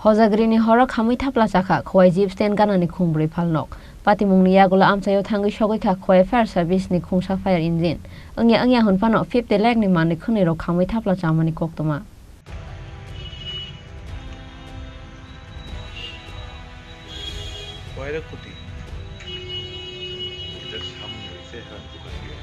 Hozagrini hora khamui thapla chakha khwai jeep stand ganani khungbri phalnok patimungni yagola amchayo thangi shogoi kha khwai fire service ni khungsa fire engine angya hunpano 50 lakh ni mani khuni ro khamui thapla chamani koktoma খয়ের ক্ষতি এটার সামনে হয়েছে হ্যাঁ দোকান দিয়ে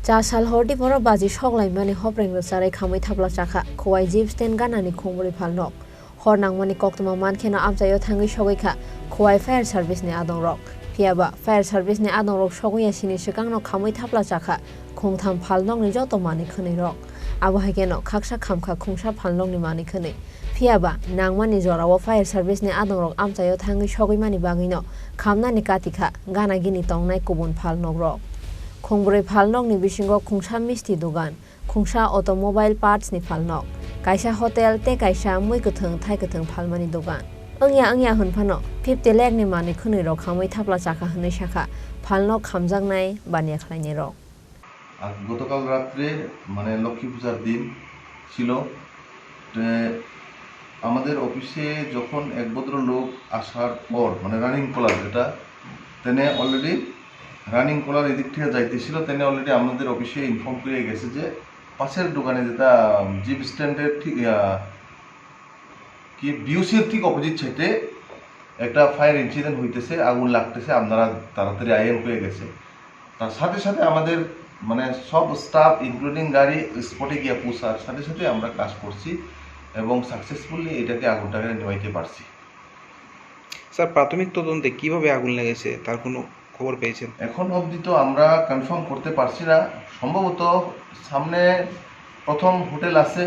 Jasal hordi poro baji shoglai mani hopreng ro sarai khamui thapla chakha khwai jeep stand ganani khungbri phalnok hornang mani koktoma mankhena amchayo thangi shogoi kha khwai fire service ni adong rok phiaba fire service ni adong rok shogoi sini sikangno khamui thapla chakha khungtham phalnok ni joto mani khani rok abo hageno khaksa khamkha khungsa phalnok ni mani khani phiaba nangmani jorawo fire service ni adong rok amchayo thangi shogoi mani bagino khamna ni katikha gana gini tongnai kubun phalnok rok Khongbri phalnok ni bisingo khungsa misti dogan khungsa automobile parts ni phalnok kaisa hotel te kaisa mui kuthung thai kuthung phalmani dogan angya hunphano 50 lakh ni mani khuni ro khamui thapla chakha hne shakha phalnok khamjangnai baniya khlaini ro আর গতকাল রাতে মানে লক্ষ্মী পূজার দিন ছিল আমাদের অফিসে যখন এক ভদ্রলোক আসার পর মানে রানিং কলার যেটা তেনে অলরেডি রানিং কলার এদিক থেকে যাইতেছিল তেনে অলরেডি আমাদের অফিসে ইনফর্ম করে গেছে যে পাশের দোকানে যেটা জিপ স্ট্যান্ডের ঠিক কি বিউসির ঠিক অপোজিট সাইডে একটা ফায়ার ইনসিডেন্ট হইতেছে আগুন লাগতেছে আপনারা তাড়াতাড়ি আইএম হয়ে গেছে তার সাথে সাথে আমাদের মানে সব স্টাফ ইনক্লুডিং গাড়ি স্পটে গিয়ে পৌঁছার সাথে সাথে আমরা কাজ করছি এবং সাকসেসফুলি এটাকে আগুনটাকে নেভাইতে পারছি স্যার প্রাথমিক তদন্তে কিভাবে আগুন লেগেছে তার কোনো খবর পেয়েছেন এখন অবধি তো আমরা কনফার্ম করতে পারছি না সম্ভবত সামনে প্রথম হোটেল আছে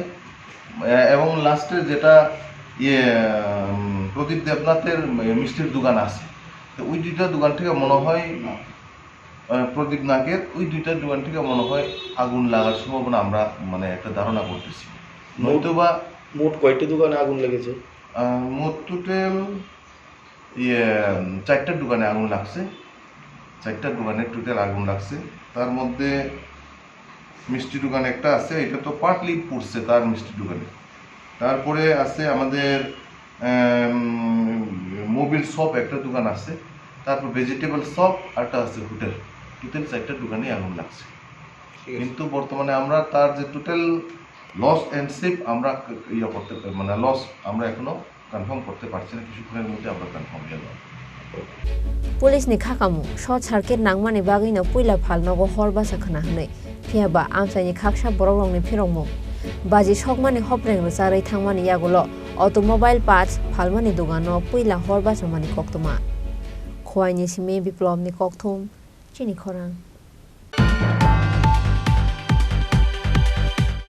এবং লাস্টে যেটা প্রদীপ দেবনাথের মিষ্টির দোকান আছে তো ওই দুইটা দোকান থেকে মনে হয় প্রদীপ নাকের ওই দুইটা দোকান থেকে মনে হয় আগুন লাগার সম্ভাবনা আমরা মানে একটা ধারণা করতেছি নয়তোবা মোট কয়টি দোকানে আগুন লেগেছে মোট টোটাল 4টা দোকানে আগুন লাগছে 4টা দোকানে টোটাল আগুন লাগছে তার মধ্যে মিষ্টি দোকান একটা আছে এটা তো পার্টলি পড়ছে তার মিষ্টি দোকানে তারপরে আছে আমাদের মোবিল শপ একটা দোকান আছে তারপর ভেজিটেবল শপ আরটা আছে হোটেল টোটাল 4টা দোকানে আগুন লাগছে কিন্তু বর্তমানে আমরা তার যে টোটাল লস এন্ড সেভ আমরা করতে মানে লস আমরা এখনো কনফার্ম করতে পারছি না কিছুক্ষণের মধ্যে আমরা কনফার্ম হয়ে যাব Police ni khakamu short circuit nangmani bagino puila phalnogo horbasa khana hnai phiaba amsaini khaksa borokrong ni phirongmo baji shokmani hopreng ro charai thangmani yagolo automobile parts phalmani dogano puila horbasa mani koktoma khwaini simi biplom ni kokthum chini khorang